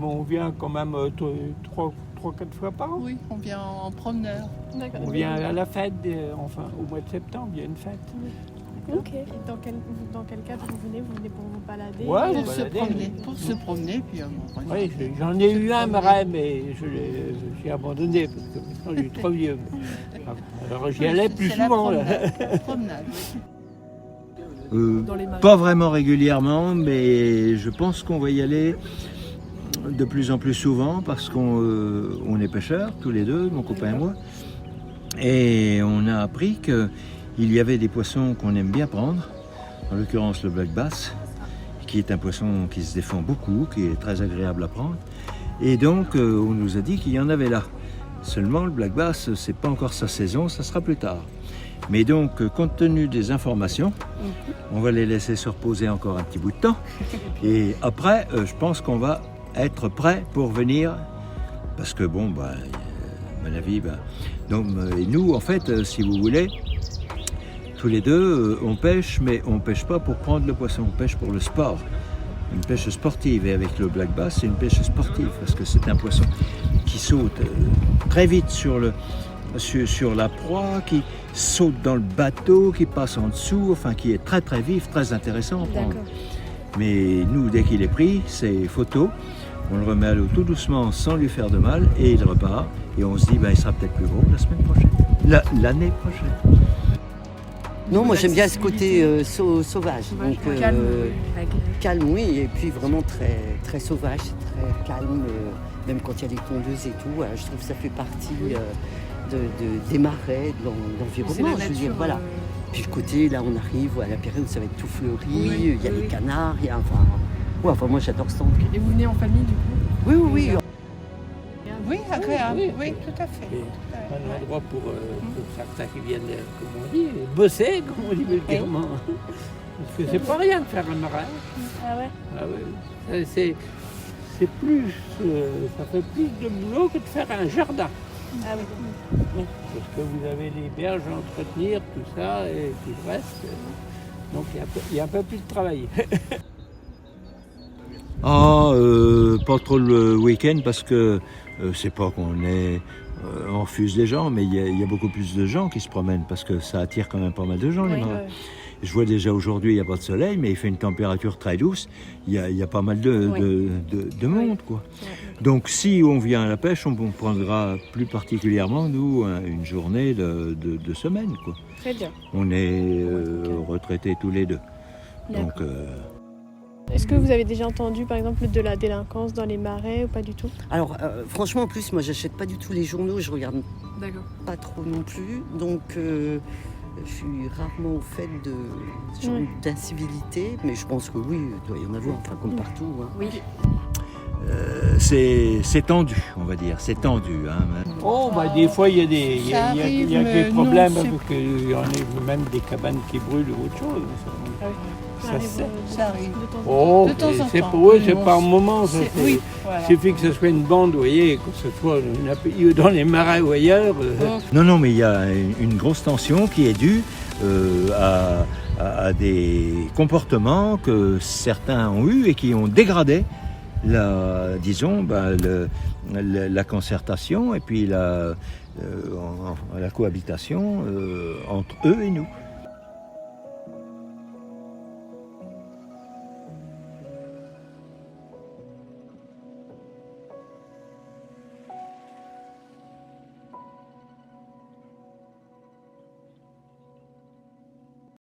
bon, on vient quand même 3-4 fois par an. Oui, on vient en promeneur. D'accord. On vient à la fête, enfin au mois de septembre, il y a une fête. Ok. Et dans quel cadre vous venez pour vous balader Ouais, Pour vous se baladez, promener, oui. pour se promener, puis on Oui, j'en ai eu un marais, mais j'ai abandonné parce que maintenant je suis trop vieux. Alors j'y allais plus c'est la souvent. Là. promenade. Dans les marais. Pas vraiment régulièrement, mais je pense qu'on va y aller de plus en plus souvent parce qu'on est pêcheurs tous les deux, mon copain et moi. Et on a appris qu'il y avait des poissons qu'on aime bien prendre, en l'occurrence le black bass, qui est un poisson qui se défend beaucoup, qui est très agréable à prendre. Et donc on nous a dit qu'il y en avait là. Seulement le black bass, c'est pas encore sa saison, ça sera plus tard. Mais donc, compte tenu des informations, on va les laisser se reposer encore un petit bout de temps. Et après, je pense qu'on va être prêt pour venir. Parce que bon, à mon avis, donc, et nous, en fait, si vous voulez, tous les deux, on pêche, mais on pêche pas pour prendre le poisson, on pêche pour le sport. Une pêche sportive. Et avec le black bass, c'est une pêche sportive, parce que c'est un poisson qui saute très vite sur la proie, qui saute dans le bateau, qui passe en dessous, enfin qui est très très vif, très intéressant à prendre. Mais nous, dès qu'il est pris, c'est photo, on le remet à l'eau tout doucement sans lui faire de mal et il repart. Et on se dit, il sera peut-être plus gros la semaine prochaine, l'année prochaine. Non, moi j'aime bien ce côté sauvage, donc calme, oui, et puis vraiment très, très sauvage, très calme, même quand il y a les tondeuses et tout, je trouve que ça fait partie des marais, de l'environnement, je veux dire, voilà. Puis le côté, là on arrive à la période où ça va être tout fleuri, il y a les canards, il y a, enfin moi j'adore ce temps. Et vous venez en famille du coup? Oui, oui, oui. Oui, agréable, Oui. oui, tout à fait. C'est un endroit pour certains qui viennent, comme on dit, bosser, comme on dit vulgairement. Parce que c'est pas rien de faire un marais. Ah ouais. Ah ouais. C'est plus, ça fait plus de boulot que de faire un jardin. Ah oui. Parce que vous avez les berges à entretenir, tout ça, et tout le reste. Donc il y a un peu plus de travail. Pas trop le week-end parce que c'est pas qu'on est on refuse les gens, mais il y a beaucoup plus de gens qui se promènent parce que ça attire quand même pas mal de gens les marais. Je vois déjà aujourd'hui il n'y a pas de soleil, mais il fait une température très douce. Il y a pas mal de monde, quoi. Donc si on vient à la pêche, on prendra plus particulièrement nous une journée de semaine, quoi. Très bien. On est retraités tous les deux. Donc est-ce que vous avez déjà entendu par exemple de la délinquance dans les marais ou pas du tout? Alors franchement en plus moi j'achète pas du tout les journaux, je regarde pas trop non plus, donc je suis rarement au fait de ce genre d'incivilité, mais je pense que oui, il doit y en avoir, enfin comme partout. Hein. Oui. c'est tendu, on va dire, c'est tendu. Des fois il y a des arrive, problèmes, non, parce qu'il y en a même des cabanes qui brûlent ou autre chose. Ça Ça arrive. Oh, De temps en c'est temps. pour eux, c'est par moment. Oui, voilà. Il suffit que ce soit une bande, vous voyez, que ce soit dans les marais ou ailleurs. Non, mais il y a une grosse tension qui est due à des comportements que certains ont eus et qui ont dégradé la concertation et puis la cohabitation entre eux et nous.